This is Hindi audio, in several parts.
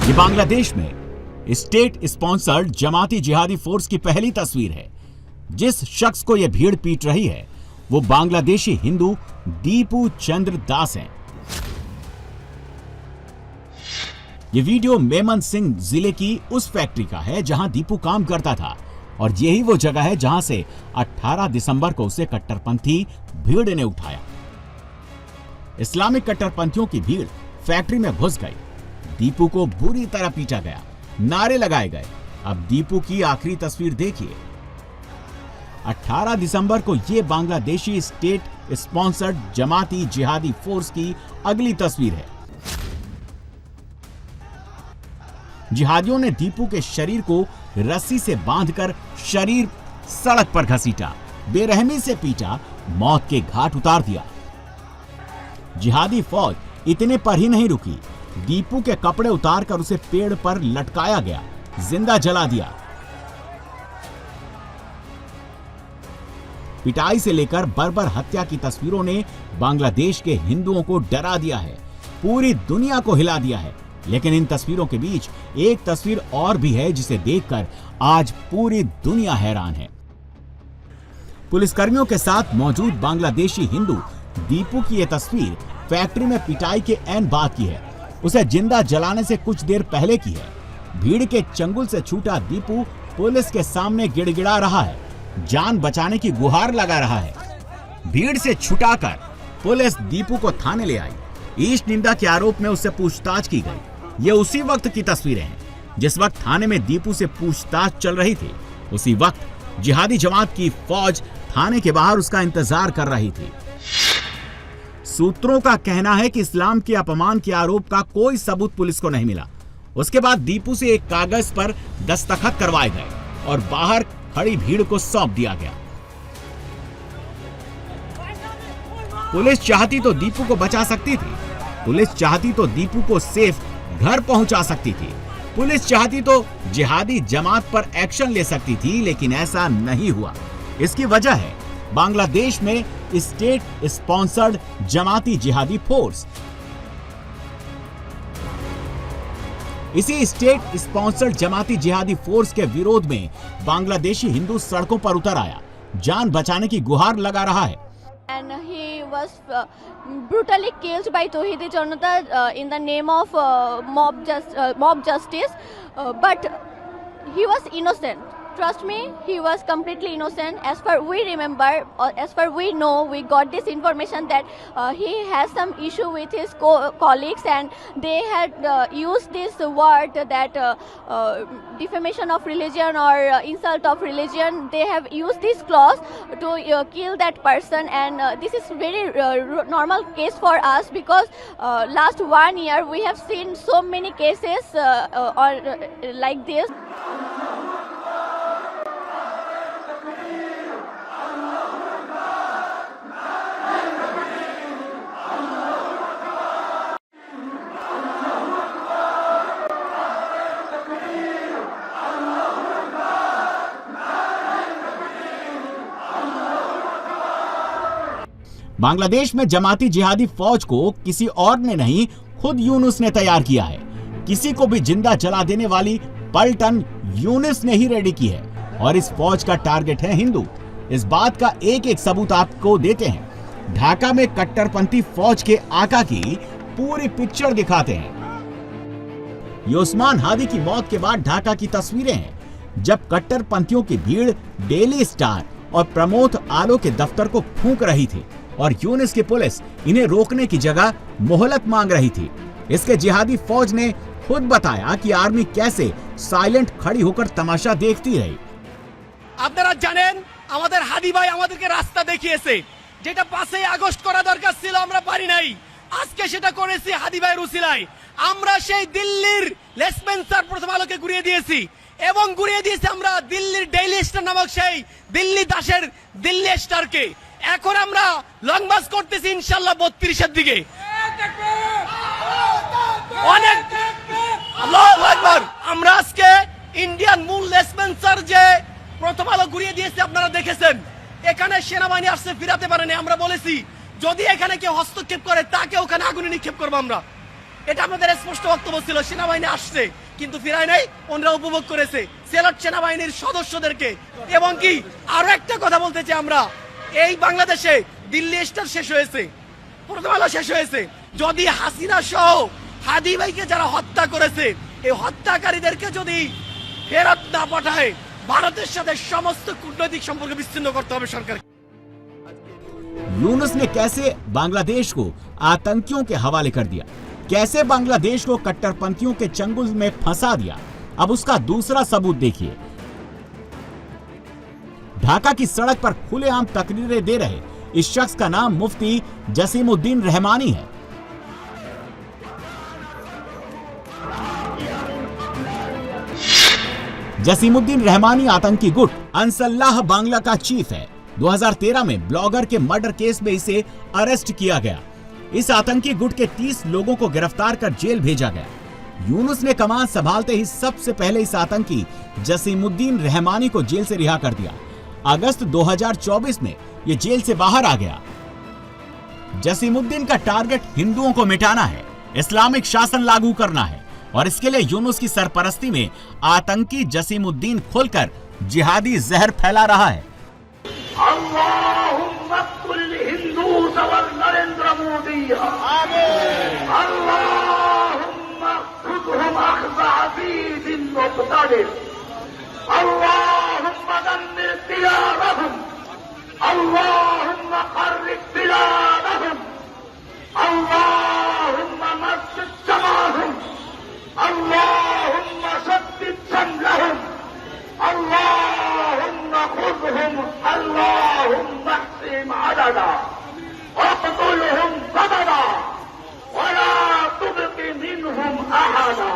ये बांग्लादेश में स्टेट स्पॉन्सर्ड जमाती जिहादी फोर्स की पहली तस्वीर है। जिस शख्स को यह भीड़ पीट रही है वो बांग्लादेशी हिंदू दीपू चंद्र दास हैं। ये वीडियो मेमन सिंह जिले की उस फैक्ट्री का है जहां दीपू काम करता था और यही वो जगह है जहां से 18 दिसंबर को उसे कट्टरपंथी भीड़ ने उठाया। इस्लामिक कट्टरपंथियों की भीड़ फैक्ट्री में घुस गई। दीपू को बुरी तरह पीटा गया, नारे लगाए गए। अब दीपू की आखिरी तस्वीर देखिए। 18 दिसंबर को यह बांग्लादेशी स्टेट स्पॉन्सर्ड जमाती जिहादी फोर्स की अगली तस्वीर है। जिहादियों ने दीपू के शरीर को रस्सी से बांधकर शरीर सड़क पर घसीटा, बेरहमी से पीटा, मौत के घाट उतार दिया। जिहादी फौज इतने पर ही नहीं रुकी, दीपू के कपड़े उतारकर उसे पेड़ पर लटकाया गया, जिंदा जला दिया। पिटाई से लेकर बर्बर हत्या की तस्वीरों ने बांग्लादेश के हिंदुओं को डरा दिया है, पूरी दुनिया को हिला दिया है। लेकिन इन तस्वीरों के बीच एक तस्वीर और भी है जिसे देखकर आज पूरी दुनिया हैरान है। पुलिसकर्मियों के साथ मौजूद बांग्लादेशी हिंदू दीपू की यह तस्वीर फैक्ट्री में पिटाई के ऐन बाद की है। उसे जिंदा जलाने से कुछ देर पहले की है। भीड़ के चंगुल से छूटा दीपू पुलिस के सामने गिड़गिड़ा रहा है, जान बचाने की गुहार लगा रहा है। भीड़ से छुटाकर पुलिस दीपू को थाने ले आई। ईश निंदा के आरोप में उससे पूछताछ की गई। ये उसी वक्त की तस्वीरें हैं जिस वक्त थाने में दीपू से पूछताछ चल रही थी। उसी वक्त जिहादी जमात की फौज थाने के बाहर उसका इंतजार कर रही थी। सूत्रों का कहना है कि इस्लाम के अपमान के आरोप का कोई सबूत पुलिस को नहीं मिला। उसके बाद दीपू से एक कागज पर दस्तखत करवाए गए और बाहर खड़ी भीड़ को सौंप दिया गया। पुलिस चाहती तो दीपू को बचा सकती थी। पुलिस चाहती तो दीपू को सेफ घर पहुंचा सकती थी। पुलिस चाहती तो जिहादी जमात पर एक्शन ले सकती थी, लेकिन ऐसा नहीं हुआ। इसकी वजह है बांग्लादेश में स्टेट स्पॉन्सर्ड जमाती जिहादी फोर्स। इसी स्टेट स्पॉन्सर्ड जमाती जिहादी फोर्स के विरोध में बांग्लादेशी हिंदू सड़कों पर उतर आया, जान बचाने की गुहार लगा रहा है। And he was brutally killed by Tawhidi Janata in the name of mob justice, but he was innocent. Trust me, he was completely innocent. As far we remember, or as far we know, we got this information that he has some issue with his colleagues, and they had used this word that defamation of religion or insult of religion. They have used this clause to kill that person, and this is very normal case for us because last 1 year we have seen so many cases like this. Bangladesh में जमाती जिहादी फौज को किसी और ने नहीं, खुद यूनुस ने तैयार किया है। किसी को भी जिंदा जला देने वाली पलटन यूनुस ने ही रेडी की है और इस फौज का टारगेट है हिंदू। इस बात का एक एक सबूत आपको देते हैं। ढाका में कट्टरपंथी फौज के आका की पूरी पिक्चर दिखाते हैं। ये उस्मान हादी की मौत के बाद ढाका की तस्वीरें हैं, जब कट्टरपंथियों की भीड़ डेली स्टार और प्रमोद आलो के दफ्तर को फूंक रही थी और यूनुस की पुलिस इन्हें रोकने की जगह मोहलत मांग रही थी। इसके जिहादी फौज ने खुद बताया कि आर्मी कैसे साइलेंट खड़ी होकर तमाशा देखती रही। আপনারা জানেন আমাদের হাদি ভাই আমাদেরকে রাস্তা দেখিয়েছে, যেটা 5 আগস্ট করা দরকার ছিল আমরা পারি নাই। আজকে সেটা করেছি হাদি ভাইয়ের উসিলায়। আমরা সেই দিল্লির লেসপেন্সার প্রথম আলোকে ঘুরিয়ে দিয়েছি এবং ঘুরিয়ে দিয়েছি আমরা দিল্লির ডেইলি স্টার নামক সেই দিল্লি দাসের দিল্লি স্টারকে। এখন আমরা লং মার্চ করতেছি ইনশাআল্লাহ 32 এর দিকে। অনেক আল্লাহু আকবার। আমরা আজকে ইন্ডিয়ান মূল লেসপেন্সার যে প্রথম আলো ঘুরিয়ে দিয়েছে আপনারা দেখেছেন। এখানে সেনাবাহিনী আসছে, ফিরাতে পারেনি। আমরা বলেছি যদি এখানে কেউ হস্তক্ষেপ করে তাকে ওখানে আগুনে নিক্ষেপ করব আমরা। এটা আমাদের স্পষ্ট বক্তব্য ছিল। সেনাবাহিনী আসছে কিন্তু ফিরায় নাই, ওনারা উপভোগ করেছে সিলেট সেনাবাহিনীর সদস্যদেরকে। এবং কি আরো একটা কথা বলতে চাই, আমরা এই বাংলাদেশে দিল্লি স্টার শেষ হয়েছে, প্রথম আলো শেষ হয়েছে, যদি হাসিনা সহ হাদি ভাইকে যারা হত্যা করেছে এই হত্যাকারীদেরকে যদি ফেরত না পাঠায়, ভারতের সাথে সমস্ত কূটনৈতিক সম্পর্ক বিচ্ছিন্ন করতে হবে সরকার। यूनुस ने कैसे बांग्लादेश को आतंकियों के हवाले कर दिया, कैसे बांग्लादेश को कट्टरपंथियों के चंगुल में फंसा दिया, अब उसका दूसरा सबूत देखिए। ढाका की सड़क पर खुलेआम तकरीरें दे रहे इस शख्स का नाम मुफ्ती जसीमुद्दीन रहमानी है। जसीमुद्दीन रहमानी आतंकी गुट अंसल्लाह बांग्ला का चीफ है। 2013 में ब्लॉगर के मर्डर केस में इसे अरेस्ट किया गया। इस आतंकी गुट के 30 लोगों को गिरफ्तार कर जेल भेजा गया। यूनुस ने कमान संभालते ही सबसे पहले इस आतंकी जसीमुद्दीन रहमानी को जेल से रिहा कर दिया। अगस्त 2024 में ये जेल से बाहर आ गया। जसीमुद्दीन का टारगेट हिंदुओं को मिटाना है, इस्लामिक शासन लागू करना है और इसके लिए यूनुस की सरपरस्ती में आतंकी जसीमुद्दीन खुलकर जिहादी जहर फैला रहा है। अल्लाहुम्मा कुल हिंदूस व नरेंद्र मोदी अल्लाहुम्मा खुदहुम अखज़ अज़ीज़िन मुक़तदिर अल्लाहुम्मा दम्मिर दियारहुम अल्लाहुम्मा ख़र्रिब बिलादहुम अल्लाहुम्मा मस्जिद जमाहुम अल्लाहुम्मा शद्दिद शमलहुम अल्लाहुम्मा खुज़हुम अल्लाहुम्मा अक़सिम अददा वक़्तुलहुम बददा वला तुबक़ि मिनहुम अहदा।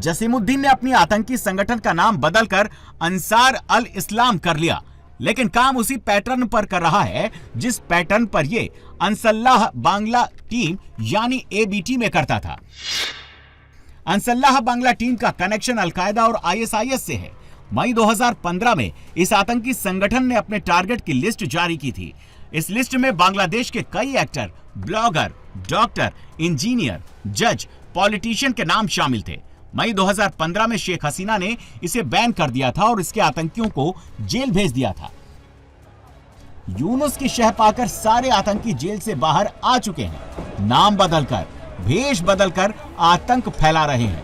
जसीमुद्दीन ने अपनी आतंकी संगठन का नाम बदलकर अंसार अल इस्लाम कर लिया, लेकिन काम उसी पैटर्न पर कर रहा है जिस पैटर्न पर ये अंसल्लाह बांग्ला टीम यानी एबीटी में करता था। अंसल्लाह बांग्ला टीम का कनेक्शन अलकायदा और आईएसआईएस से है। मई 2015 में इस आतंकी संगठन ने अपने टारगेट की लिस्ट जारी की थी। इस लिस्ट में बांग्लादेश के कई एक्टर, ब्लॉगर, डॉक्टर, इंजीनियर, जज, पॉलिटिशियन के नाम शामिल थे। मई 2015 में शेख हसीना ने इसे बैन कर दिया था और इसके आतंकियों को जेल भेज दिया था। यूनुस की शह पाकर सारे आतंकी जेल से बाहर आ चुके हैं। नाम बदलकर, भेष बदलकर आतंक फैला रहे हैं,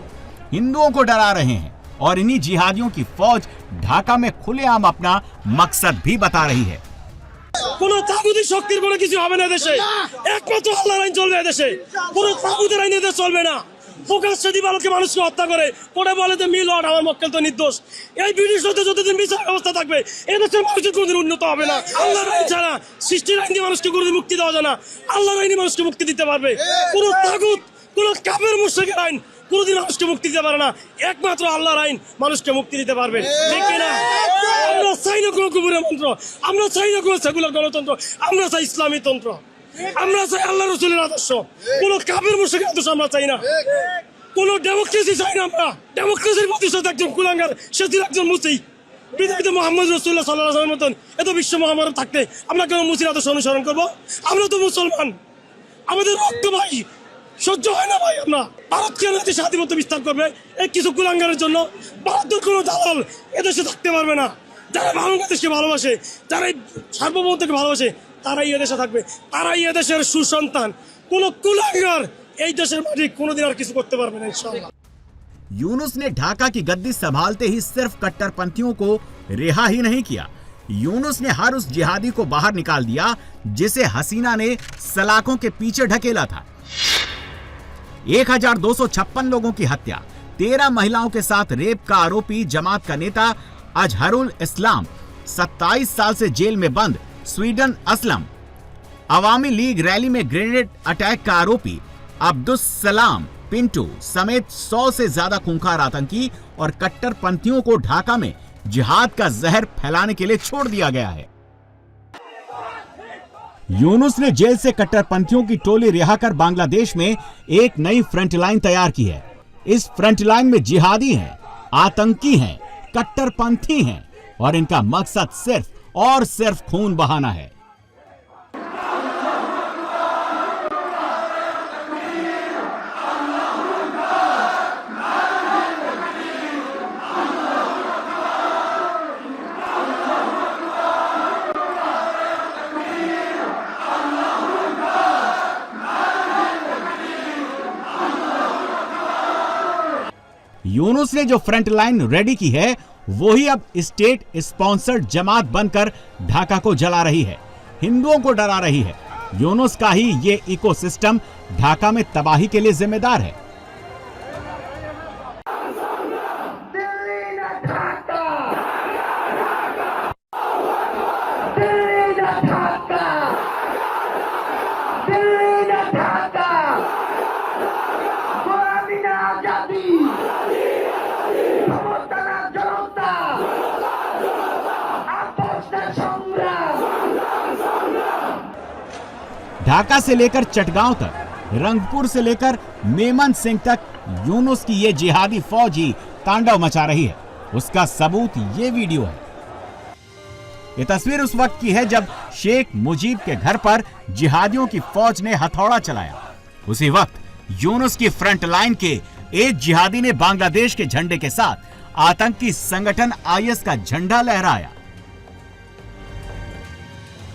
हिंदुओं को डरा रहे हैं और इन्हीं जिहादियों की फौज ढाका में खुलेआम अपना मकसद भी बता रही है। কোনো তাগুতি শক্তির কোনো কিছু হবে না দেশে, একমাত্র আল্লাহর আইন চলবে দেশে। কোনো তাগুতের আইন দেশে চলবে না। প্রকাশ্যে দিবালোকে মানুষকে হত্যা করে পরে বলে যে মিলন আমার মক্কেল তো নির্দোষ। এই ব্রিটিশ হতে যতদিন বিচার ব্যবস্থা থাকবে এদেশের মানুষের কোনোদিন উন্নত হবে না। আল্লাহর আইন ছাড়া, সৃষ্টির আইন দিয়ে মানুষকে কোনোদিন মুক্তি দেওয়া যায় না। আল্লাহর আইনই মানুষকে মুক্তি দিতে পারবে। কোনো তাগুত, কোনো কাফের মুশরিকের আইন কোনোদিন মানুষকে মুক্তি দিতে পারে না। একমাত্র আল্লাহর আইন মানুষকে মুক্তি দিতে পারবে, ঠিক কিনা? আমরা চাই না কোনো কুফুরের মন্ত্র, আমরা চাই না কোনো সেকুলার গণতন্ত্র, আমরা চাই ইসলামী তন্ত্র, আমরা চাই আল্লাহ রসুলের আদর্শ। কোনো কাফের মুশরিকের আদর্শ আমরা চাই না। কোন ডেমোক্রেসি চাই না আমরা। ডেমোক্রেসির প্রতিষ্ঠাতা একজন কুলাঙ্গার, সে ছিল একজন মুসি। পৃথিবীতে মোহাম্মদ রাসূলুল্লাহ সাল্লাল্লাহু আলাইহি ওয়াসাল্লামের মতন এত বিশ্ব মহামানব থাকতে আমরা কেন মুসির আদর্শ অনুসরণ করবো? আমরা তো মুসলমান, আমাদের রক্ত ভাই, সহ্য হয় না ভাই। আমরা ভারত কেন এদেশে আধিপত্য বিস্তার করবে এই কিছু কুলাঙ্গারের জন্য? ভারতের কোনো দালাল এদেশে থাকতে পারবে না। যারা বাংলাদেশকে ভালোবাসে, যারা এই সার্বভৌমত্বকে ভালোবাসে, তারাই এদেশে থাকবে, তারাই এদেশের সুসন্তান। কোন কুলাঙ্গার এই দেশের মাটি কোনোদিন আর কিছু করতে পারবে না ইনশাআল্লাহ। यूनुस ने ढाका की गद्दी संभालते ही सिर्फ कट्टरपंथियों को रिहा ही नहीं किया, यूनुस ने हर उस जिहादी को बाहर निकाल दिया जिसे हसीना ने सलाखों के पीछे ढकेला था। 1256 लोगों की हत्या, 13 महिलाओं के साथ रेप का आरोपी जमात का नेता अजहरुल इस्लाम, 27 साल से जेल में बंद स्वीडन असलम, अवामी लीग रैली में ग्रेनेड अटैक का आरोपी अब्दुस सलाम पिंटू समेत 100 से ज्यादा खूंखार आतंकी और कट्टरपंथियों को ढाका में जिहाद का जहर फैलाने के लिए छोड़ दिया गया है। यूनुस ने जेल से कट्टरपंथियों की टोली रिहा कर बांग्लादेश में एक नई फ्रंट लाइन तैयार की है। इस फ्रंट लाइन में जिहादी हैं, आतंकी हैं, कट्टरपंथी हैं और इनका मकसद सिर्फ और सिर्फ खून बहाना है। यूनुस ने जो फ्रंट लाइन रेडी की है वही अब स्टेट स्पॉन्सर्ड जमात बनकर ढाका को जला रही है, हिंदुओं को डरा रही है। यूनुस का ही ये इकोसिस्टम ढाका में तबाही के लिए जिम्मेदार है। ढाका से लेकर चटगांव तक, रंगपुर से लेकर मेमन सिंह तक यूनुस की ये जिहादी फौज ही तांडव मचा रही है। उसका सबूत ये वीडियो है। ये तस्वीर उस वक्त की है जब शेख मुजीब के घर पर जिहादियों की फौज ने हथौड़ा चलाया। उसी वक्त यूनुस की फ्रंट लाइन के एक जिहादी ने बांग्लादेश के झंडे के साथ आतंकी संगठन आईएस का झंडा लहराया।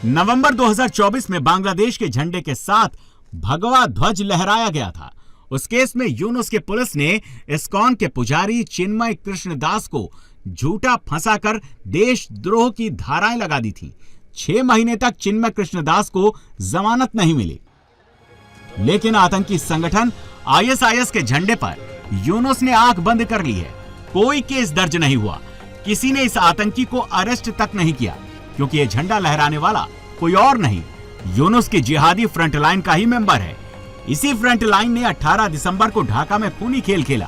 नवंबर 2024 में बांग्लादेश के झंडे के साथ भगवा ध्वज लहराया गया था। उस केस में यूनुस के पुलिस ने इस्कॉन के पुजारी चिन्मय कृष्णदास को झूठा फंसाकर देशद्रोह की धाराएं लगा दी थी। 6 महीने तक चिन्मय कृष्णदास को जमानत नहीं मिली, लेकिन आतंकी संगठन आईएसआईएस के झंडे पर यूनुस ने आंख बंद कर ली है। कोई केस दर्ज नहीं हुआ, किसी ने इस आतंकी को अरेस्ट तक नहीं किया, क्योंकि ये झंडा लहराने वाला कोई और नहीं, यूनुस की जिहादी फ्रंट लाइन का ही मेंबर है। इसी फ्रंट लाइन ने 18 दिसंबर को ढाका में खूनी खेल खेला।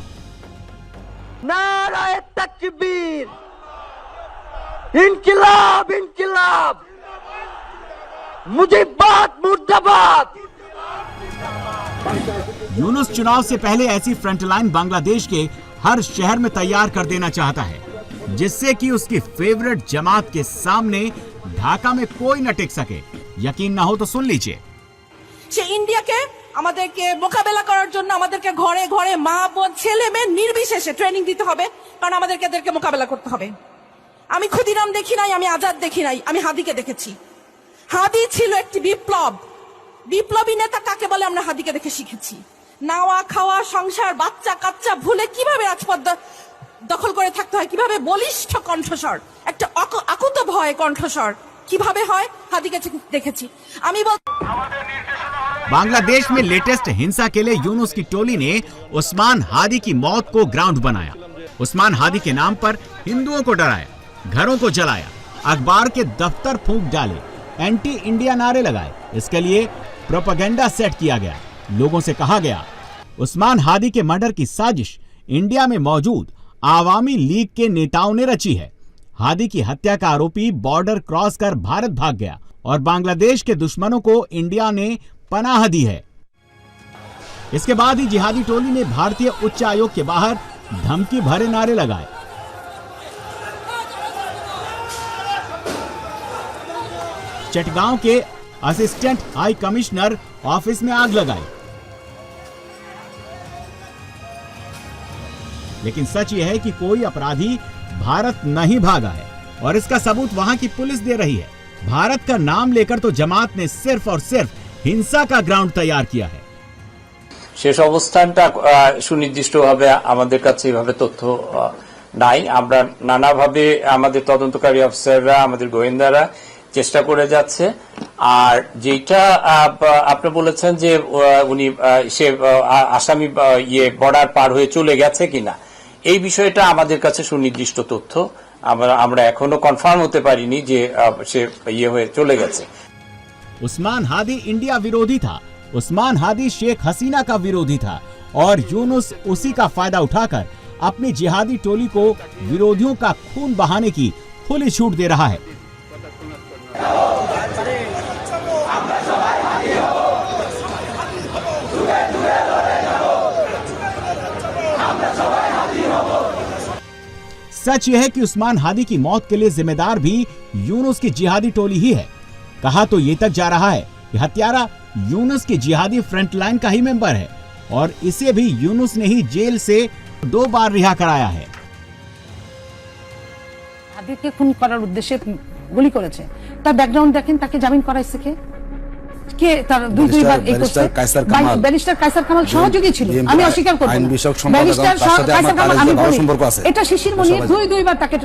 नाराए तकबीर, इनकिलाब इनकिलाब, मुजीबात मुर्दाबाद। यूनुस चुनाव से पहले ऐसी फ्रंट लाइन बांग्लादेश के हर शहर में तैयार कर देना चाहता है, जिससे कि उसकी फेवरेट जमात के सामने ढाका में कोई न टिक सके। यकीन ना हो तो सुन लीजिए। সে ইন্ডিয়াকে আমাদেরকে মোকাবেলা করার জন্য আমাদেরকে ঘরে ঘরে মা বোন ছেলে মেয়ে নির্বিশেষে ট্রেনিং দিতে হবে, কারণ আমাদেরকে এদেরকে মোকাবেলা করতে হবে। আমি ক্ষুদিরাম দেখি নাই, আমি আজাদ দেখি নাই, আমি হাদিকে দেখেছি। হাদি ছিল একটি বিপ্লব, বিপ্লবী নেতা কাকে বলে আমরা হাদিকে দেখে শিখেছি। নাওয়া খাওয়া সংসার বাচ্চা কাচ্চা ভুলে কিভাবে রাজপথ দখল করে থাকতে হয়, কিভাবে বলিষ্ঠ কণ্ঠস্বর, একটা আকুত ভয় কণ্ঠস্বর কিভাবে হয়, হাদিকে দেখেছি। আমি बांग्लादेश में लेटेस्ट हिंसा के लिए यूनुस की टोली ने उस्मान हादी की मौत को ग्राउंड बनाया। उस्मान हादी के नाम पर हिंदुओं को डराया, घरों को जलाया, अखबार के दफ्तर फूंक डाले, एंटी इंडिया नारे लगाए। इसके लिए प्रोपेगेंडा सेट किया गया। लोगों से कहा गया उस्मान हादी के मर्डर की साजिश इंडिया में मौजूद आवामी लीग के नेताओं ने रची है। हादी की हत्या का आरोपी बॉर्डर क्रॉस कर भारत भाग गया और बांग्लादेश के दुश्मनों को इंडिया ने पनाह दी है। इसके बाद ही जिहादी टोली ने भारतीय उच्च आयोग के बाहर धमकी भरे नारे लगाए। चटगांव के असिस्टेंट हाई कमिश्नर ऑफिस में आग लगाई। लेकिन सच यह है कि कोई अपराधी भारत नहीं भागा है, और इसका सबूत वहां की पुलिस दे रही है। भारत का नाम लेकर तो जमात ने सिर्फ और सिर्फ हिंसा का ग्राउंड तैयार किया है। শেষ অবস্থানটা সুনির্দিষ্টভাবে আমাদের কাছে এভাবে তথ্য নাই। আমরা নানাভাবে আমাদের তদন্তকারী অফিসাররা, আমাদের গোয়েন্দারা চেষ্টা করে যাচ্ছে। আর যেটা আপনি বলেছেন যে উনি সে আসামি বর্ডার পার হয়ে চলে গেছে কিনা, এই বিষয়টা আমাদের কাছে সুনির্দিষ্ট তথ্য, আমরা এখনো কনফার্ম হতে পারিনি যে সে হয়ে চলে গেছে। उस्मान हादी इंडिया विरोधी था, उस्मान हादी शेख हसीना का विरोधी था, और यूनुस उसी का फायदा उठाकर अपनी जिहादी टोली को विरोधियों का खून बहाने की खुली छूट दे रहा है। सच यह है कि उस्मान हादी की मौत के लिए जिम्मेदार भी यूनुस की जिहादी टोली ही है। कहा तो ये तक जा रहा है कि हत्यारा यूनुस की जिहादी फ्रंट लाइन का ही मेंबर है, और इसे भी यूनुस ने ही जेल से 2 बार रिहा कराया है। হাদিকে খুন করার উদ্দেশ্যে গুলি করেছে, তার ব্যাকগ্রাউন্ড দেখেন, তাকে জামিন করাইছে কে, কে তার দুইবার এই করছে? ব্যারিস্টার কায়সার কামাল। ব্যারিস্টার কায়সার কামাল সহযোগী ছিল, BNP আমি অস্বীকার করব আইন না। বিষয়ক সম্পাদক, ব্যারিস্টার তার সাথে আমার কায়সার কামাল, আমি ভালো বলি, সম্পর্ক আছে। এটা শিশির মনির সবাই- দুইবার তাকে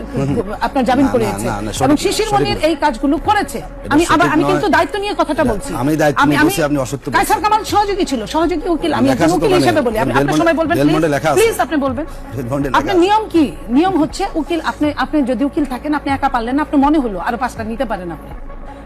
আপনার জামিন না, করিয়েছে, না, না, এবং সঠিক- শিশির সঠিক মনির নয়। এই কাজগুলো করেছে। এটা আমি সঠিক আমি নয়। কিন্তু দায়িত্ব নিয়ে কথাটা বলছি। আমি দায়িত্ব নিয়ে বলছি, আপনি অসত্য বলছেন। কায়সার কামাল সহযোগী ছিল, সহযোগী উকিল, আমি লেখা একজন আছে তো উকিল ওখানে। হিসেবে বলি। আপনার ডেলমন্ডে- সময় বলবেন ডেলমন্ডে লেখা আছে। প্লিজ, আপনি বলবেন। ডেলমন্ডে লেখা আপনার আছে। নিয়ম কি? নিয়ম হচ্ছে উকিল, আপনি যদি উকিল থাকেন, আপনি একা পারলেন না, আপনি মনে হলো আরো 5টা নিতে পারেন। আপনি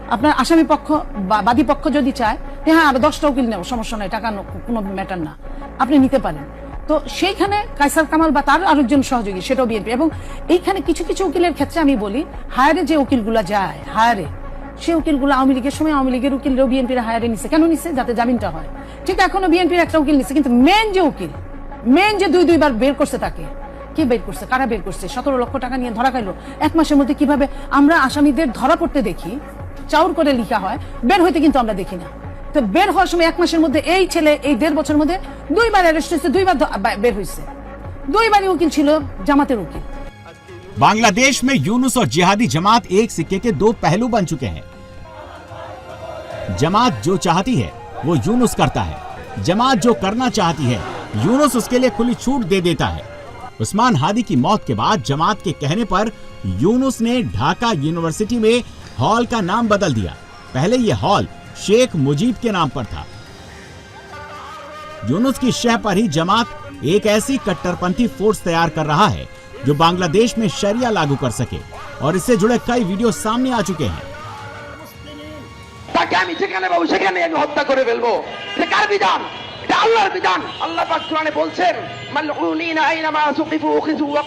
আপনার আসামি পক্ষ বা বাদী পক্ষ যদি চায় যে হ্যাঁ আরো 10টা উকিল নেব, সমস্যা নাই, টাকা কোনো ম্যাটার না, আপনি নিতে পারেন। তো সেইখানে কায়সার কামাল বা তার আরেকজন সহযোগী, সেটাও বিএনপি। এবং এইখানে কিছু কিছু উকিলের ক্ষেত্রে আমি বলি, হায়ারে যে উকিলগুলা যায়, হায়ারে সেই উকিলগুলো আওয়ামী লীগের সময় আওয়ামী লীগের উকিলরাও বিএনপির হায়ারে নিছে। কেন নিছে? যাতে জামিনটা হয়। ঠিক এখনো বিএনপির একটা উকিল নিছে, কিন্তু মেন যে উকিল, মেন যে দুইবার বের করছে, তাকে কি বের করছে? কারা বের করছে? 17 লক্ষ টাকা নিয়ে ধরা খাইলো 1 মাসের মধ্যে। কিভাবে আমরা আসামিদের ধরা পড়তে দেখি, চাউর করে লিখা হয়, বের হইতে কিন্তু আমরা দেখি না। তো বের হওয়ার সময় 1 মাসের মধ্যে এই ছেলে এই 1.5 বছরের মধ্যে 2বার অ্যারেস্ট হয়েছে, 2বার বের হয়েছে। 2বারই উকিল ছিল জামাতের উকিল। बांग्लादेश में यूनुस और जिहादी जमात एक सिक्के के दो पहलू बन चुके हैं। जमात जो चाहती है वो यूनुस करता है, जमात जो करना चाहती है यूनुस उसके लिए खुली छूट दे देता है। उस्मान हादी की मौत के बाद जमात के कहने पर यूनुस ने ढाका यूनिवर्सिटी में हॉल का नाम बदल दिया। पहले यह हॉल शेख मुजीब के नाम पर था। यूनुस की शह पर ही जमात एक ऐसी कट्टरपंथी फोर्स तैयार कर रहा है जो बांग्लादेश में शरिया लागू कर सके, और इससे जुड़े कई वीडियो सामने आ चुके हैं। তাকে আমি যেখানে পাবো সেখানে আমি হত্যা করে ফেলবো। এটা কার বিধান? এটা আল্লাহর বিধান। আল্লাহ পাক কোরআনে বলছেন, মালউনিনা আইনামা সুকিফু উখিযু ওয়া